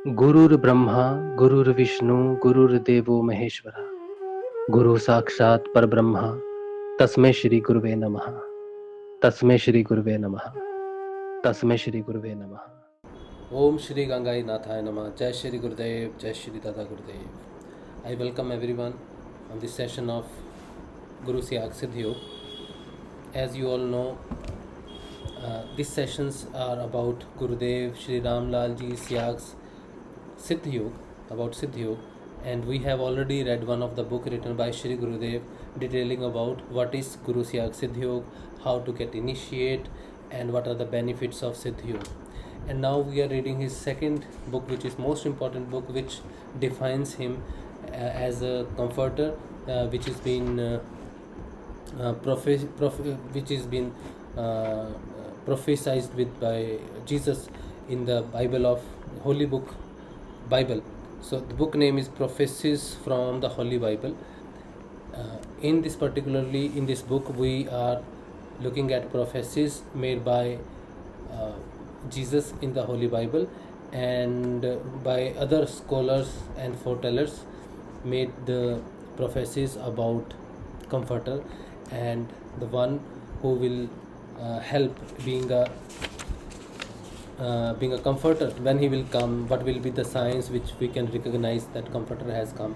Gurur Brahma, Gurur Vishnu, Gurur Devo Maheshwara, Guru Sakshat Parbrahma, Tasmai Shri Guruve Namaha, Tasmai Shri Guruve Namaha, Tasmai Shri Guruve Namaha. Om Shri Gangai Nathay Namah, Jai Shri Gurudev, Jai Shri Dada Gurudev. I welcome everyone on this session of Guru Siyag Siddha. As you all know, these sessions are about Gurudev, Shri Ramlal ji Siyag's Siddha Yoga, about Siddha Yoga, and we have already read one of the book written by Shri Gurudev detailing about what is Guru Siyag Siddha Yoga, how to get initiate, and what are the benefits of Siddha Yoga. And now we are reading his second book, which is most important book, which defines him as a comforter, which has been which has been prophesied with by Jesus in the Bible of Holy Book Bible. So the book name is Prophecies from the Holy Bible. In this book we are looking at prophecies made by Jesus in the Holy Bible, and by other scholars and foretellers made the prophecies about comforter, and the one who will help being a comforter when he will come, what will be the signs which we can recognize that comforter has come.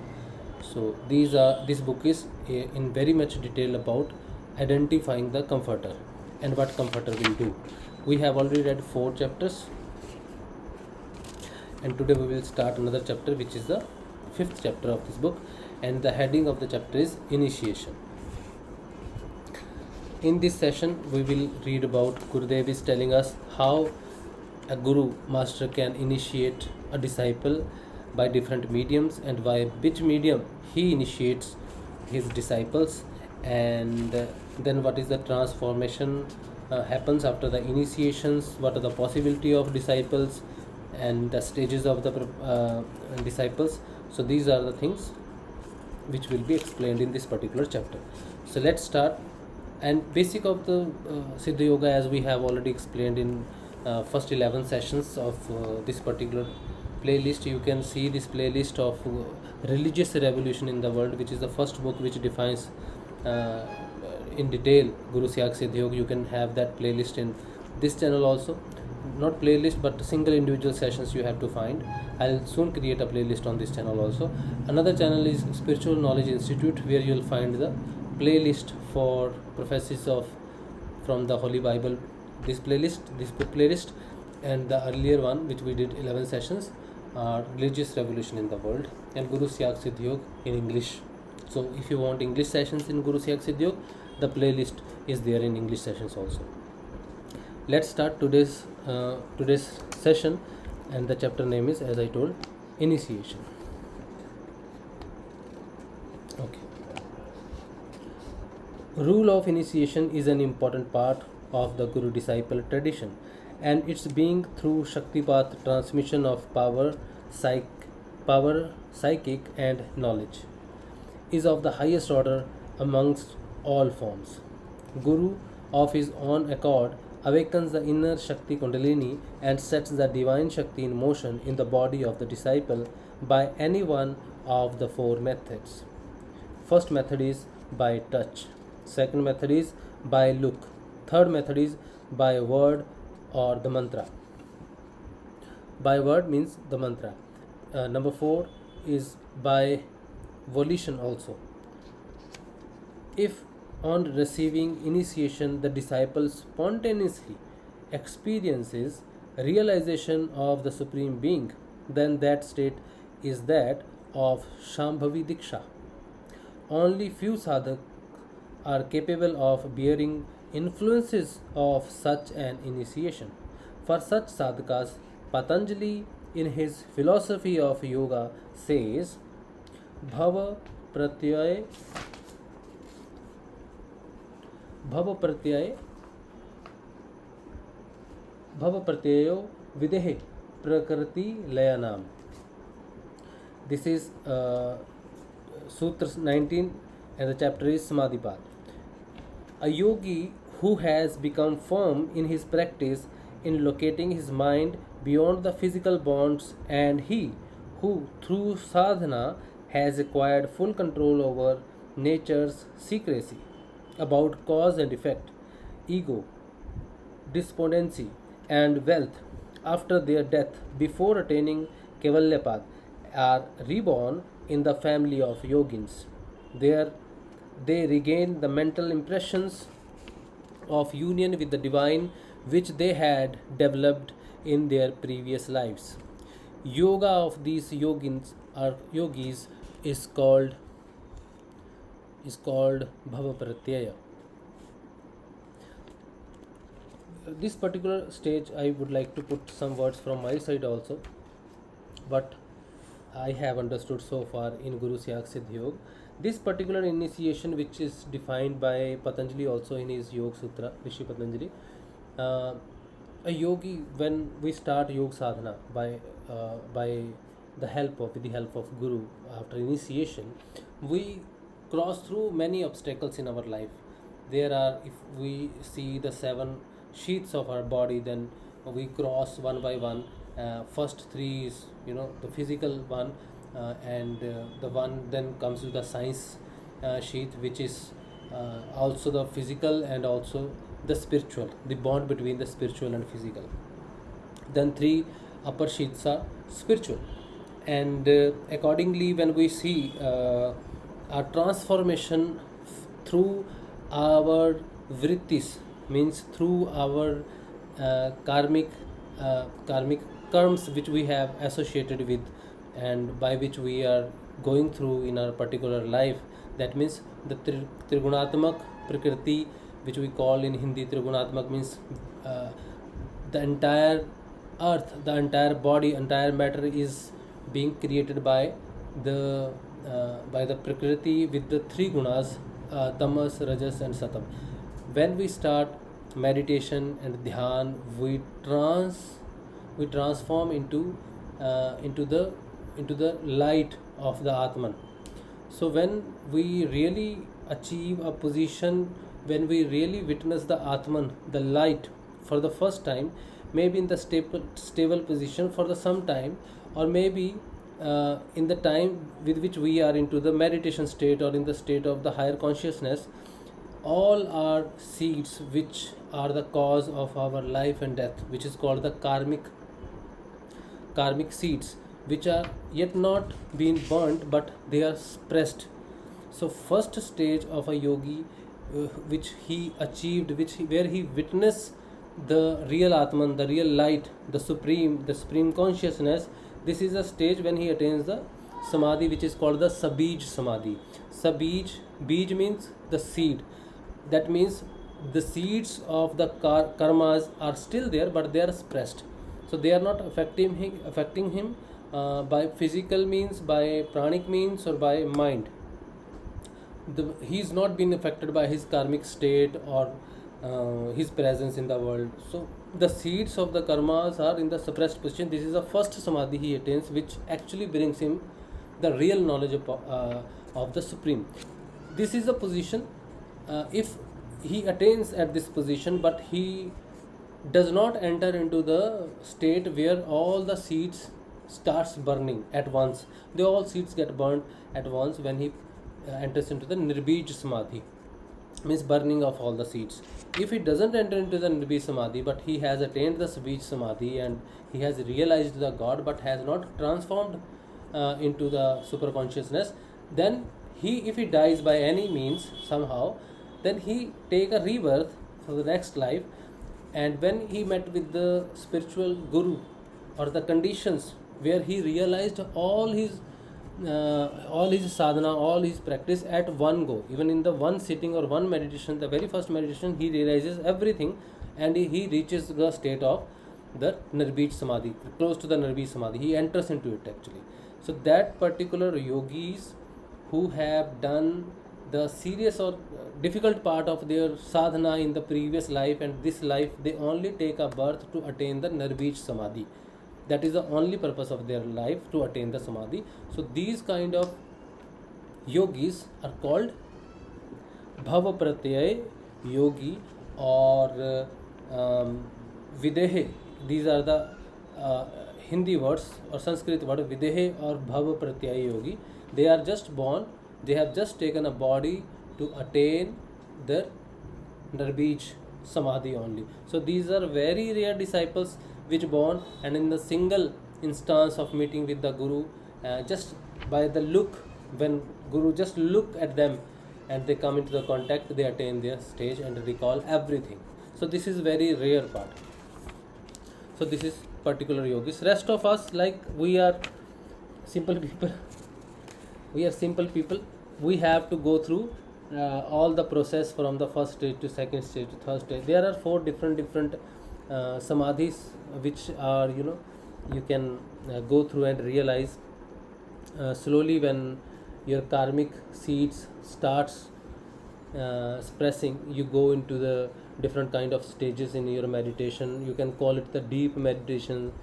So this book is in very much detail about identifying the comforter and what comforter will do. We have already read 4 chapters, and today we will start another chapter, which is the 5th chapter of this book, and the heading of the chapter is initiation. In this session we will read about Gurudev is telling us how a guru master can initiate a disciple by different mediums, and by which medium he initiates his disciples, and then what is the transformation happens after the initiations, what are the possibility of disciples and the stages of the disciples. So these are the things which will be explained in this particular chapter. So let's start. And basic of the Siddha Yoga, as we have already explained in first 11 sessions of this particular playlist. You can see this playlist of religious revolution in the world, which is the first book which defines in detail Guru Siyag Siddha Yoga. You can have that playlist in this channel also. Not playlist, but single individual sessions you have to find. I'll soon create a playlist on this channel also. Another channel is Spiritual Knowledge Institute, where you'll find the playlist for prophecies from the Holy Bible. This book playlist, and the earlier one which we did 11 sessions are religious revolution in the world, and Guru Siyag Siddha Yoga in English. So if you want English sessions in Guru Siyag Siddha Yoga, the playlist is there in English sessions also. Let's start today's session, and the chapter name is, as I told, initiation. Okay. Rule of initiation is an important part of the Guru disciple tradition, and its being through Shaktipat transmission of power, psychic and knowledge is of the highest order amongst all forms. Guru of his own accord awakens the inner Shakti Kundalini and sets the divine Shakti in motion in the body of the disciple by any one of the 4 methods. First method is by touch. Second method is by look. Third method is by word or the mantra. By word means the mantra. Number 4 is by volition also. If on receiving initiation the disciple spontaneously experiences realization of the Supreme Being, then that state is that of Shambhavi Diksha. Only few sadhaks are capable of bearing influences of such an initiation. For such sadhakas, Patanjali in his philosophy of yoga says, Bhava Pratyayo Videhe Prakriti Layanam. This is Sutra 19, and the chapter is Samadhipat. A yogi who has become firm in his practice in locating his mind beyond the physical bonds, and he who through sadhana has acquired full control over nature's secrecy about cause and effect, ego, despondency, and wealth after their death before attaining Kevalyapad are reborn in the family of yogins. There they regain the mental impressions of union with the divine which they had developed in their previous lives. Yoga of these yogis is called bhava pratyaya. This particular stage I would like to put some words from my side also, what I have understood so far in Guru Siyag Siddha Yoga. This particular initiation, which is defined by Patanjali also in his Yoga Sutra, Rishi Patanjali, uh, a yogi, when we start yoga sadhana by with the help of Guru after initiation, we cross through many obstacles in our life. There are, if we see the seven sheaths of our body, then we cross one by one. First three is the physical one, and the one then comes with the science sheath, which is also the physical and also the spiritual, the bond between the spiritual and physical. Then three upper sheaths are spiritual, and accordingly, when we see our transformation through our vrittis, means through our karmic karms which we have associated with and by which we are going through in our particular life. That means the Trigunatmak Prakriti, which we call in Hindi Trigunatmak, means the entire earth, the entire body, entire matter is being created by the Prakriti with the three gunas, tamas, rajas, and satam. When we start meditation and dhyan, we transform into the light of the Atman. So when we really achieve a position, when we really witness the Atman, the light, for the first time, maybe in the stable position for the some time, or maybe in the time with which we are into the meditation state or in the state of the higher consciousness, all are seeds which are the cause of our life and death, which is called the karmic seeds, which are yet not been burnt, but they are pressed. So first stage of a yogi, which he achieved, where he witnessed the real Atman, the real light, the supreme consciousness. This is a stage when he attains the samadhi, which is called the Sabej Samadhi. Bij means the seed. That means the seeds of the karmas are still there, but they are pressed. So they are not affecting him by physical means, by pranic means, or by mind. He is not being affected by his karmic state or his presence in the world. So the seeds of the karmas are in the suppressed position. This is the first samadhi he attains, which actually brings him the real knowledge of the Supreme. This is a position, if he attains at this position, but he does not enter into the state where all the seeds starts burning at once. The all seeds get burnt at once when he enters into the Nirbij Samadhi, means burning of all the seeds. If he doesn't enter into the Nirbij Samadhi, but he has attained the Sabej Samadhi and he has realized the God, but has not transformed into the super consciousness, then if he dies by any means somehow, then he take a rebirth for the next life. And when he met with the spiritual guru, or the conditions where he realized all his sadhana, all his practice at one go, even in the one sitting or one meditation, the very first meditation, he realizes everything, and he reaches the state of the Nirbij Samadhi, close to the Nirbij Samadhi. He enters into it actually. So that particular yogis who have done the serious or difficult part of their sadhana in the previous life and this life, they only take a birth to attain the Nirbij Samadhi. That is the only purpose of their life, to attain the Samadhi. So these kind of yogis are called Bhava Pratyaya yogi or Videhe. These are the Hindi words or Sanskrit word Videhe or Bhava Pratyaya Yogi. They are just born, they have just taken a body to attain their Sabej Samadhi only. So these are very rare disciples which born, and in the single instance of meeting with the Guru, just by the look, when Guru just look at them and they come into the contact, they attain their stage and recall everything. So this is very rare part. So this is particular yogis. Rest of us, like we are simple people, we are simple people. We have to go through all the process from the first stage to second stage to third stage. There are four different samadhis which are, you can go through and realize slowly when your karmic seeds starts expressing. You go into the different kind of stages in your meditation. You can call it the deep meditation,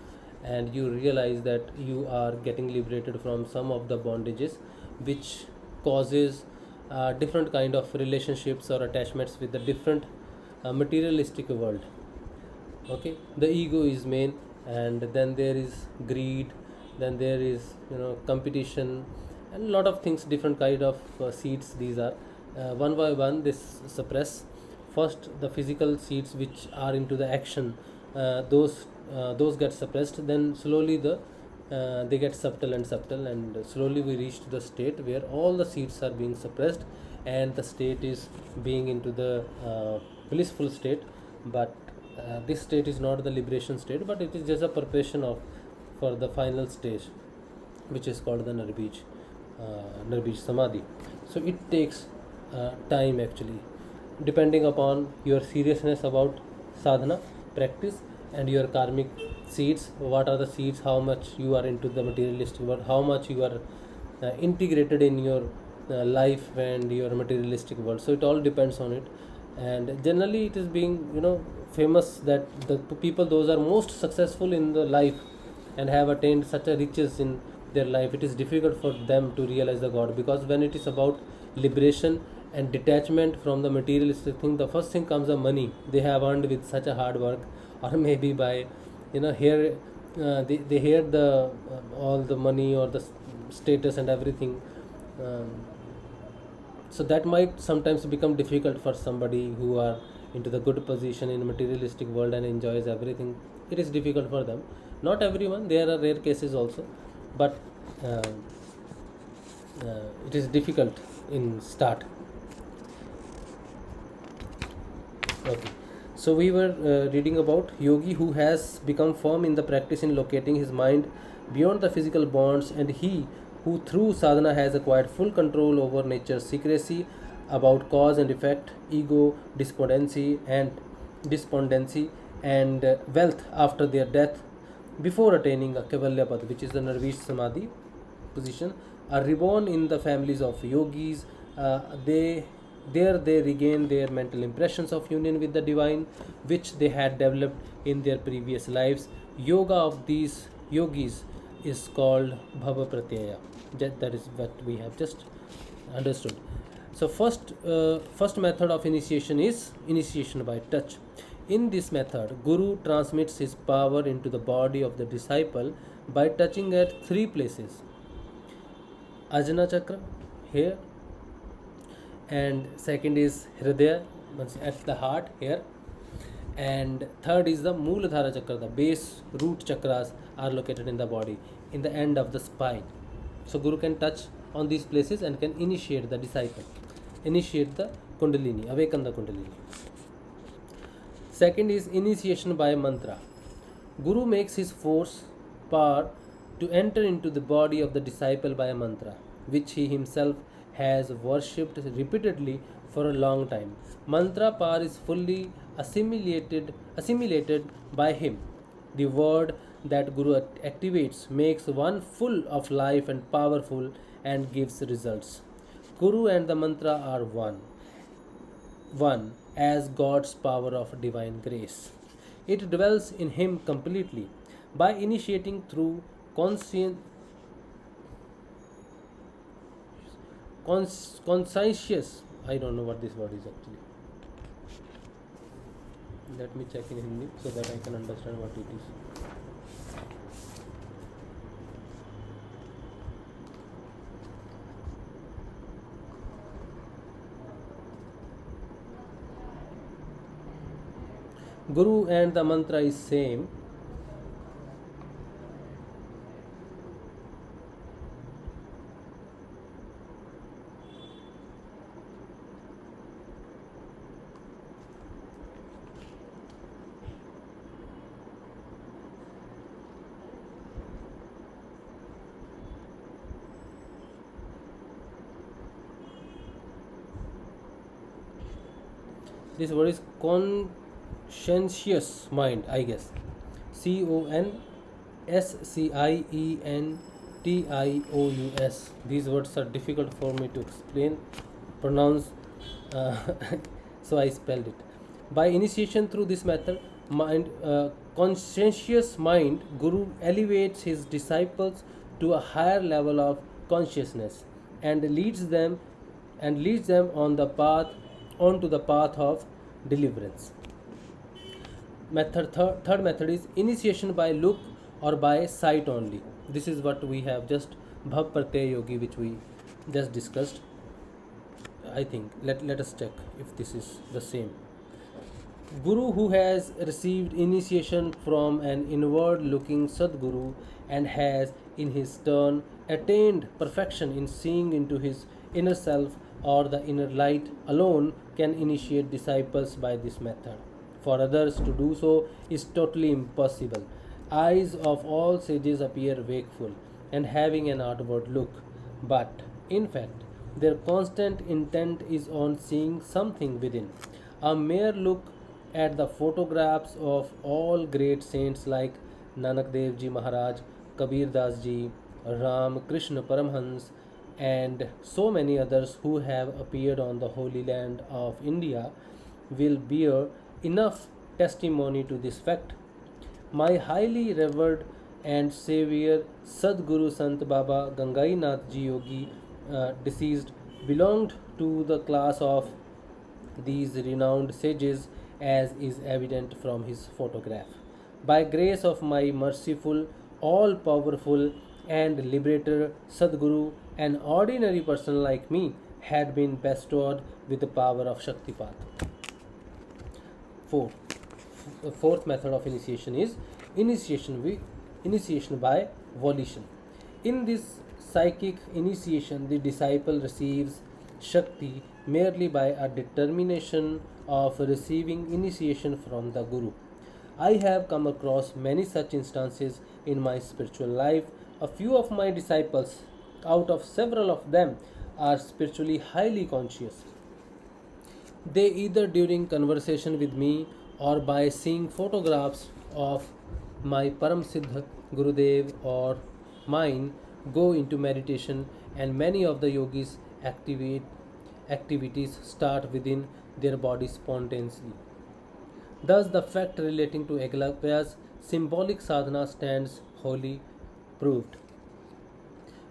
and you realize that you are getting liberated from some of the bondages which causes different kind of relationships or attachments with the different materialistic world. Okay, the ego is main, and then there is greed, then there is competition, and a lot of things, different kind of seeds. These are one by one this suppress. First the physical seeds which are into the action, those get suppressed. Then slowly they get subtle, and slowly we reach to the state where all the seeds are being suppressed, and the state is being into the blissful state. But this state is not the liberation state, but it is just a preparation for the final stage, which is called the Sabej Samadhi. So it takes time actually, depending upon your seriousness about sadhana practice and your karmic seeds. What are the seeds? How much you are into the materialistic world? How much you are integrated in your life and your materialistic world? So it all depends on it. And generally it is being famous that the people those are most successful in the life and have attained such a riches in their life, it is difficult for them to realize the God, because when it is about liberation and detachment from the materialistic thing, the first thing comes the money they have earned with such a hard work, or maybe by here they hear the all the money or the status and everything. So that might sometimes become difficult for somebody who are into the good position in materialistic world and enjoys everything. It is difficult for them. Not everyone, there are rare cases also, but it is difficult in start. Okay, so we were reading about yogi who has become firm in the practice in locating his mind beyond the physical bonds, and he who through sadhana has acquired full control over nature's secrecy about cause and effect, ego, despondency and wealth after their death, before attaining a Kaivalya Pad, which is the Sabej Samadhi position, are reborn in the families of yogis. They regain their mental impressions of union with the divine, which they had developed in their previous lives. Yoga of these yogis is called Bhava Pratyaya. That is what we have just understood. So first method of initiation is initiation by touch. In this method, Guru transmits his power into the body of the disciple by touching at three places: Ajna Chakra, here, and second is Hridaya, at the heart, here, and third is the Mooladhara Chakra. The base root chakras are located in the body, in the end of the spine. So Guru can touch on these places and can initiate the disciple, initiate the Kundalini, awaken the Kundalini. Second is initiation by mantra. Guru makes his force power to enter into the body of the disciple by a mantra, which he himself has worshipped repeatedly for a long time. Mantra power is fully assimilated by him. The word that Guru activates makes one full of life and powerful and gives results. Guru and the mantra are one as God's power of divine grace. It dwells in him completely. By initiating through conscientious, I don't know what this word is actually. Let me check in Hindi so that I can understand what it is. Guru and the mantra is same. This word is conscientious mind, I guess. Conscientious. These words are difficult for me to explain, pronounce, uh, so I spelled it. By initiation through this method, conscientious mind, Guru elevates his disciples to a higher level of consciousness and leads them on the path onto the path of deliverance. Third method is initiation by look or by sight only. This is what we have just bhav pratyay yogi, which we just discussed. I think let us check if this is the same. Guru who has received initiation from an inward looking Sadguru and has in his turn attained perfection in seeing into his inner self or the inner light alone can initiate disciples by this method. For others to do so is totally impossible. Eyes of all sages appear wakeful and having an outward look, but in fact their constant intent is on seeing something within. A mere look at the photographs of all great saints like Nanak Dev Ji Maharaj, Kabir Das Ji, Ram Krishna Paramhans, and so many others who have appeared on the holy land of India will bear enough testimony to this fact. My highly revered and savior Sadguru Sant Baba Gangai Nath Ji Yogi, deceased, belonged to the class of these renowned sages, as is evident from his photograph. By grace of my merciful, all powerful, and liberator Sadguru, an ordinary person like me had been bestowed with the power of Shaktipat. The fourth method of initiation is initiation by volition. In this psychic initiation, the disciple receives Shakti merely by a determination of receiving initiation from the Guru. I have come across many such instances in my spiritual life. A few of my disciples, out of several of them, are spiritually highly conscious. They either during conversation with me or by seeing photographs of my Param Siddha Gurudev or mine go into meditation, and many of the yogis activities start within their body spontaneously. Thus, the fact relating to Eklavya's symbolic sadhana stands wholly proved.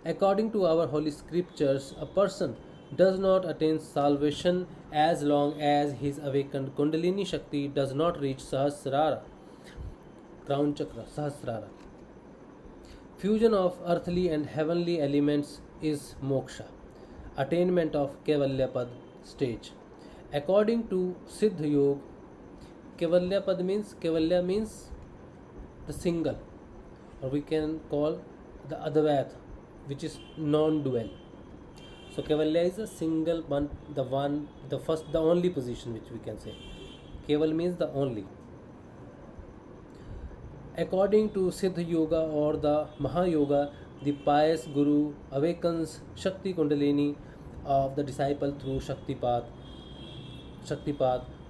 According to our holy scriptures, a person does not attain salvation as long as his awakened Kundalini Shakti does not reach Sahasrara, crown chakra, Sahasrara. Fusion of earthly and heavenly elements is moksha, attainment of Kevalyapad stage. According to Siddha Yoga, Kevalya means the single, or we can call the Advait, which is non-dual. So Kevalya is a single one, the first, the only position which we can say. Keval means the only. According to Siddha Yoga or the Mahayoga, the pious Guru awakens Shakti Kundalini of the disciple through Shaktipat.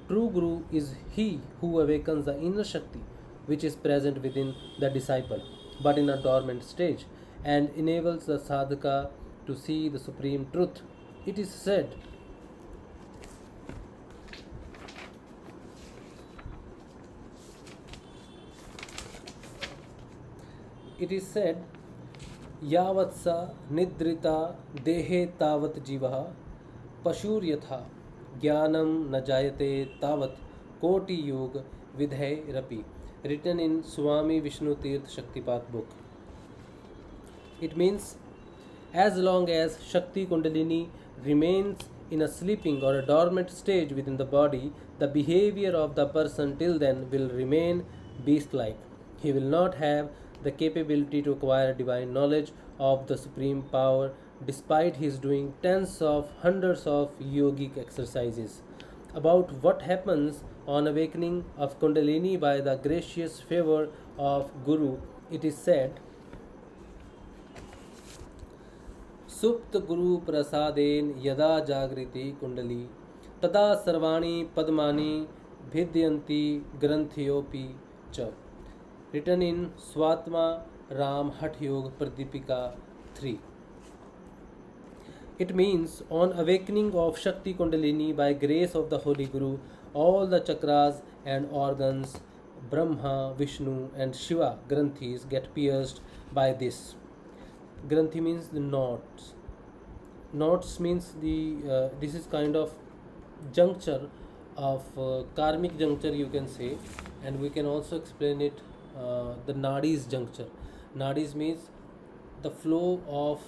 True Guru is he who awakens the inner Shakti which is present within the disciple but in a dormant stage and enables the sadhaka to see the supreme truth. It is said, Yavatsa nidrita dehe tavat jivaha pashur yatha jnanam najayate tavat koti yog vidhay rapi, written in Swami Vishnu Tirth Shaktipat book. It means, as long as Shakti Kundalini remains in a sleeping or a dormant stage within the body, the behavior of the person till then will remain beast-like. He will not have the capability to acquire divine knowledge of the supreme power despite his doing tens of hundreds of yogic exercises. About what happens on awakening of Kundalini by the gracious favor of Guru, it is said, सुप्त गुरु प्रसादेन यदा जागृति कुंडली तदा सर्वाणि पद्मानि भिद्यन्ति ग्रंथियोपि च. Written in Swatma Ram Hat Yog Pradipika 3. It means on awakening of Shakti Kundalini by grace of the Holy Guru, all the chakras and organs, Brahma, Vishnu and Shiva granthis get pierced by this. Granthi means the knots. Knots means the this is kind of juncture of karmic juncture, you can say, and we can also explain it the nadis juncture. Nadis means the flow of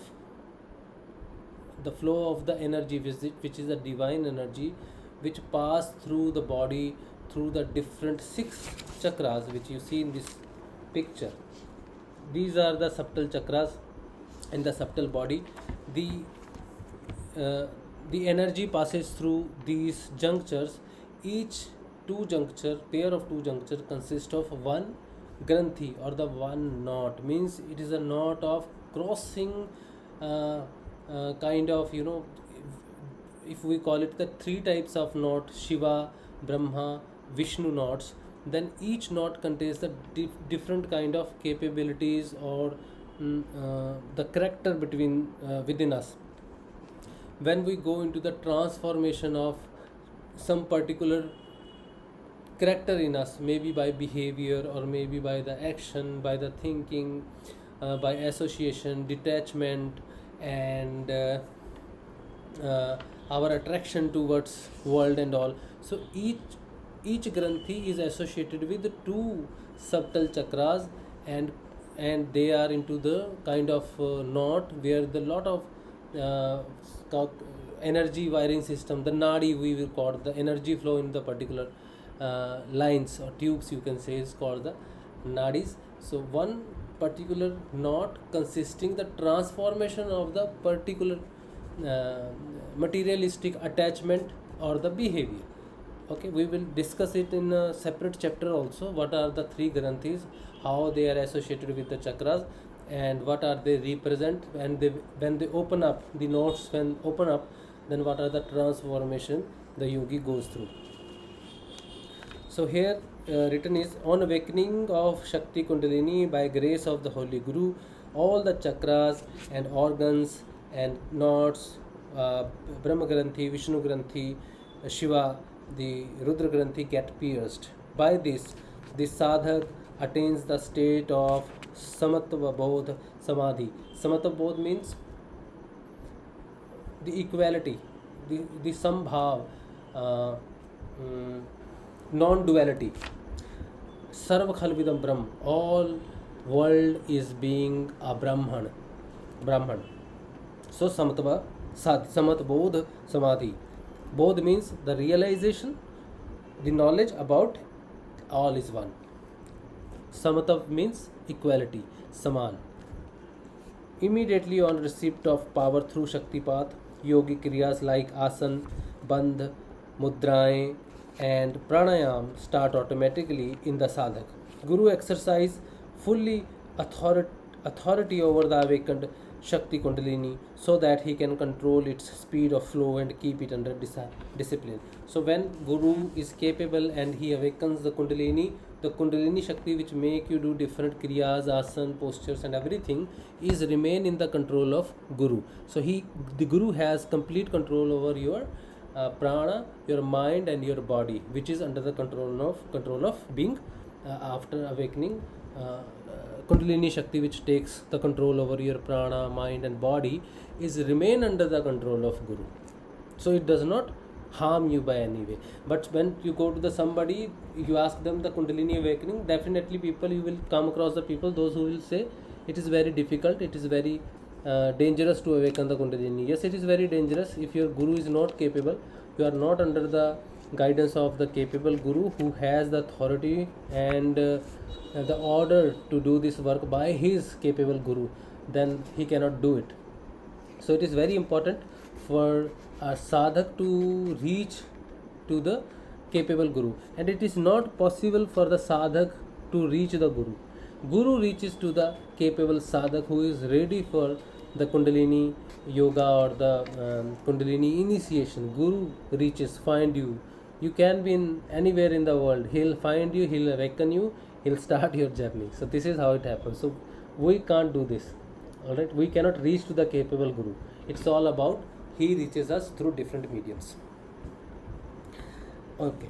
the energy, which is a divine energy which pass through the body through the different 6 chakras which you see in this picture. These are the subtle chakras in the subtle body. The energy passes through these junctures. Each pair of two juncture consists of one granthi or the one knot. Means it is a knot of crossing kind of, if we call it the 3 types of knot, Shiva, Brahma, Vishnu knots, then each knot contains the different kind of capabilities or the character within us. When we go into the transformation of some particular character in us, maybe by behavior or maybe by the action, by the thinking, by association, detachment, and our attraction towards world and all. So each granthi is associated with 2 subtle chakras, and they are into the kind of knot where the lot of energy wiring system, the nadi we will call the energy flow in the particular lines or tubes, you can say, is called the nadis. So one particular knot consisting the transformation of the particular materialistic attachment or the behavior. Okay, we will discuss it in a separate chapter also. What are the 3 granthis, how they are associated with the chakras, and what are they represent, and when they open up, the knots when open up, then what are the transformation the yogi goes through. So here written is, on awakening of Shakti Kundalini by grace of the Holy Guru, all the chakras and organs and knots, Brahma Granthi, Vishnu Granthi, Shiva, the Rudra Granthi get pierced. By this, the sadhak attains the state of Samatva Samadhi. Samatva means the equality, the sambhav, non-duality. Sarva Khalvidam Brahm, all world is being a Brahman. So Samatva Samatbodh Samadhi. Bodh means the realization, the knowledge about all is one. Samatav means equality, Saman. Immediately on receipt of power through Shaktipat, yogic kriyas like asan, bandh, mudraएं and pranayam start automatically in the sadhak. Guru exercise fully authority over the awakened Shakti Kundalini so that he can control its speed of flow and keep it under discipline. So when Guru is capable and he awakens the Kundalini Shakti which make you do different kriyas, asan, postures and everything is remain in the control of Guru. So the Guru has complete control over your prana, your mind and your body, which is under the control of being after awakening Kundalini Shakti, which takes the control over your prana, mind and body, is remain under the control of Guru. So it does not harm you by any way. But when you go to somebody, you ask them the Kundalini awakening, definitely you will come across the people, those who will say it is very difficult, it is very dangerous to awaken the Kundalini. Yes, it is very dangerous if your Guru is not capable, you are not under the guidance of the capable guru who has the authority and the order to do this work by his capable guru, then he cannot do it. So it is very important for a sadhak to reach to the capable guru, and it is not possible for the sadhak to reach the guru. Guru reaches to the capable sadhak who is ready for the Kundalini yoga or the Kundalini initiation. Guru reaches, find you. You can be in anywhere in the world. He'll find you, he'll awaken you, he'll start your journey. So this is how it happens. So we can't do this. Alright, we cannot reach to the capable guru. It's all about he reaches us through different mediums. Okay.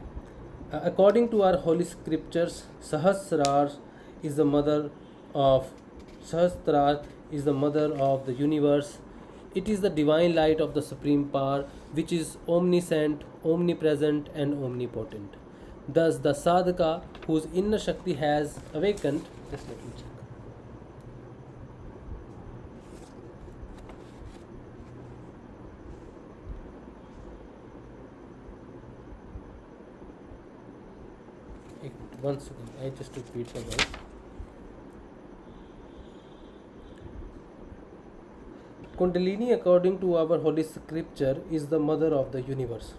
According to our holy scriptures, Sahasrar is the mother of Sahasrar is the mother of the universe. It is the divine light of the supreme power, which is omniscient, omnipresent, and omnipotent. Thus, the sadhaka whose inner Shakti has awakened. Just let me check. One second, I just repeat the word. Kundalini, according to our holy scripture, is the mother of the universe.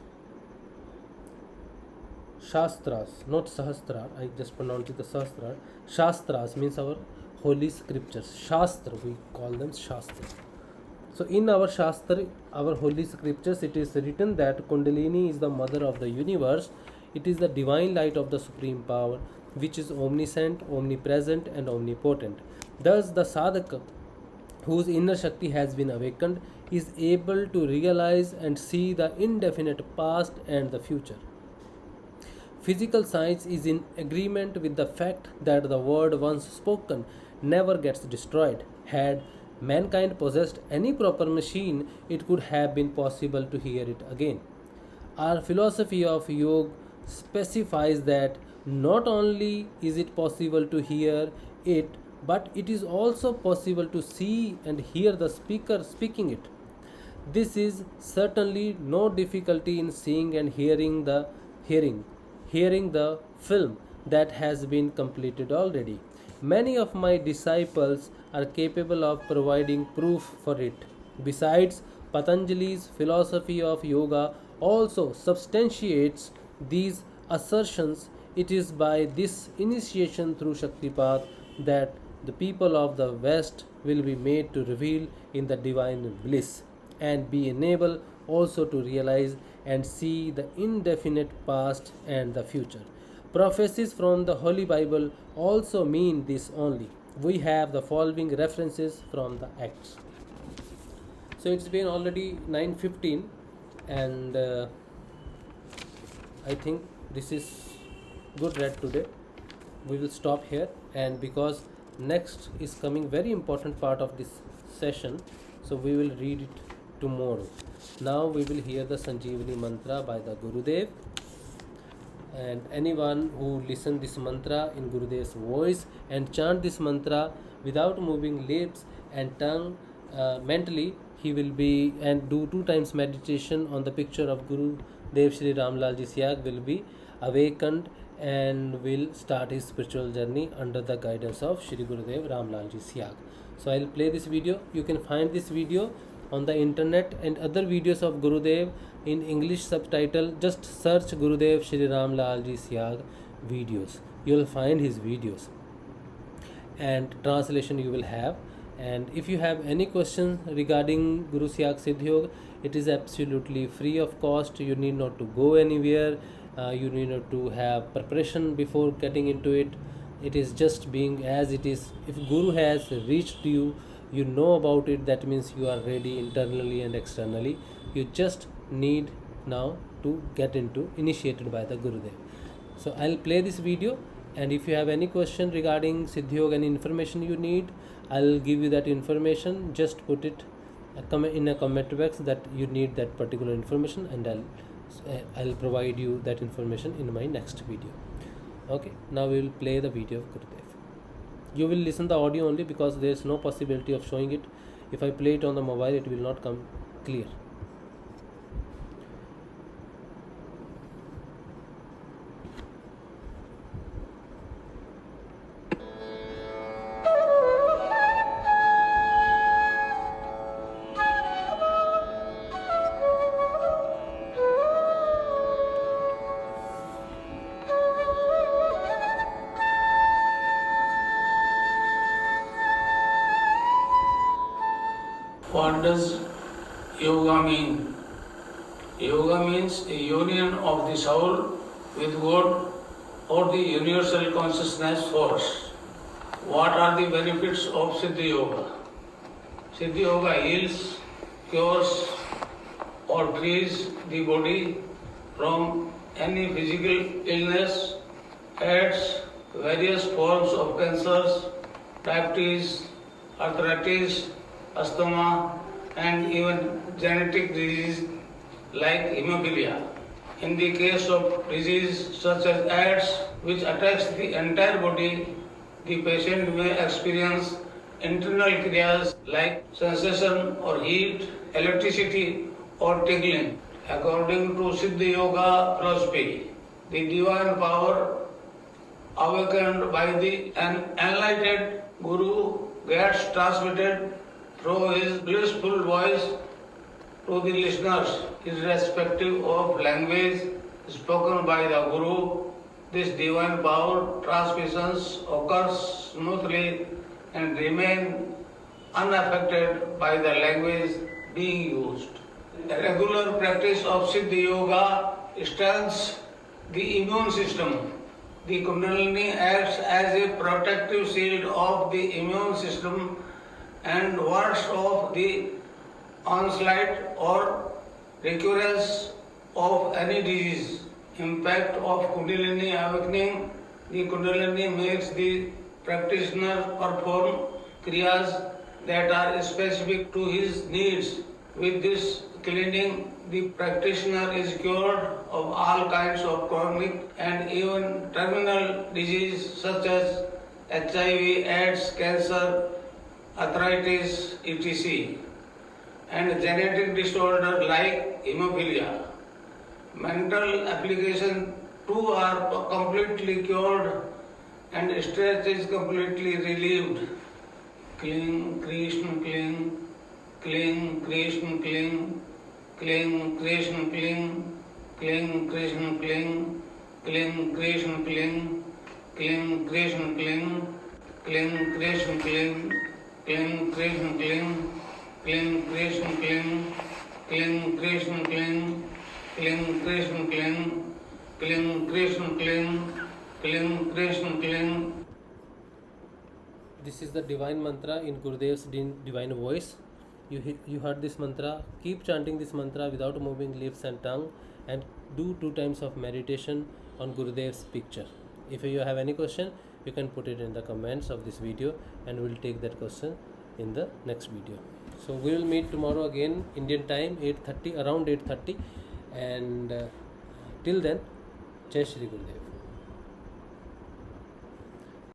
Shastras, not Sahasrar, I just pronounced it the Sahasrar. Shastras means our holy scriptures. Shastra, we call them Shastra. So in our Shastra, our holy scriptures, it is written that Kundalini is the mother of the universe. It is the divine light of the supreme power, which is omniscient, omnipresent, and omnipotent. Thus, the sadhaka, whose inner Shakti has been awakened, is able to realize and see the indefinite past and the future. Physical science is in agreement with the fact that the word once spoken never gets destroyed. Had mankind possessed any proper machine, it could have been possible to hear it again. Our philosophy of yoga specifies that not only is it possible to hear it, but it is also possible to see and hear the speaker speaking it. This is certainly no difficulty in seeing and hearing the film that has been completed already. Many of my disciples are capable of providing proof for it. Besides, Patanjali's philosophy of yoga also substantiates these assertions. It is by this initiation through Shaktipat that the people of the West will be made to reveal in the divine bliss and be enabled also to realize and see the indefinite past and the future. Prophecies from the Holy Bible also mean this only. We have the following references from the Acts. So it's been already 9:15 and I think this is good read today. We will stop here, and because next is coming very important part of this session, so we will read it tomorrow. Now we will hear the Sanjeevani mantra by the Gurudev, and anyone who listen this mantra in Gurudev's voice and chant this mantra without moving lips and tongue mentally, he will be and do 2 times meditation on the picture of Gurudev Shri Ramlal ji Siyag, will be awakened and will start his spiritual journey under the guidance of Shri Gurudev Ramlal ji Siyag. So I will play this video. You can find this video on the internet and other videos of Gurudev in English subtitle. Just search Gurudev Shri Ramlal ji Siyag videos. You will find his videos and translation you will have. And if you have any questions regarding Guru Siyag Siddha Yoga, it is absolutely free of cost. You need not to go anywhere. You need not to have preparation before getting into it. It is just being as it is. If Guru has reached you, you know about it, that means you are ready internally and externally. You just need now to get into initiated by the Gurudev. So I'll play this video, and if you have any question regarding Siddha Yoga, any information you need, I'll give you that information. Just put it in a comment box that you need that particular information, and I'll provide you that information in my next video. Okay, now we will play the video of Gurudev. You will listen the audio only because there is no possibility of showing it. If I play it on the mobile, it will not come clear. What does yoga mean? Yoga means a union of the soul with God or the universal consciousness force. What are the benefits of Siddha Yoga? Siddha Yoga heals, cures or frees the body from any physical illness, aids various forms of cancers, diabetes, arthritis, asthma, and even genetic disease like hemophilia. In the case of disease such as AIDS, which attacks the entire body, the patient may experience internal kriyas like sensation or heat, electricity or tingling. According to Siddha Yoga philosophy, the divine power awakened by the enlightened Guru gets transmitted through his blissful voice to the listeners, irrespective of language spoken by the Guru. This divine power transmissions occurs smoothly and remain unaffected by the language being used. A regular practice of Siddha Yoga strengthens the immune system. The Kundalini acts as a protective shield of the immune system and wards off the onslaught or recurrence of any disease. Impact of Kundalini awakening. The Kundalini makes the practitioner perform kriyas that are specific to his needs. With this cleaning, the practitioner is cured of all kinds of chronic and even terminal disease such as HIV, AIDS, cancer, arthritis, etc. and genetic disorder like hemophilia. Mental application too are completely cured and stress is completely relieved. Cling, Krishna, cling, cling, Krishna, cling, cling, Krishna, cling, cling, Krishna, cling, cling, Krishna, cling, cling, Krishna, cling, cling, Krishna, cling, cling, Krishna, cling, cling, Krishna, cling, cling, Krishna, cling, cling, Krishna, cling, cling, Krishna, cling, cling, Krishna, cling. This is the divine mantra in Gurudev's divine voice. You heard this mantra. Keep chanting this mantra without moving lips and tongue, and do 2 times of meditation on Gurudev's picture. If you have any question, you can put it in the comments of this video, and we'll take that question in the next video. So we will meet tomorrow again, Indian time, 8:30, around 8:30, and till then, Jai Shri Gurudev.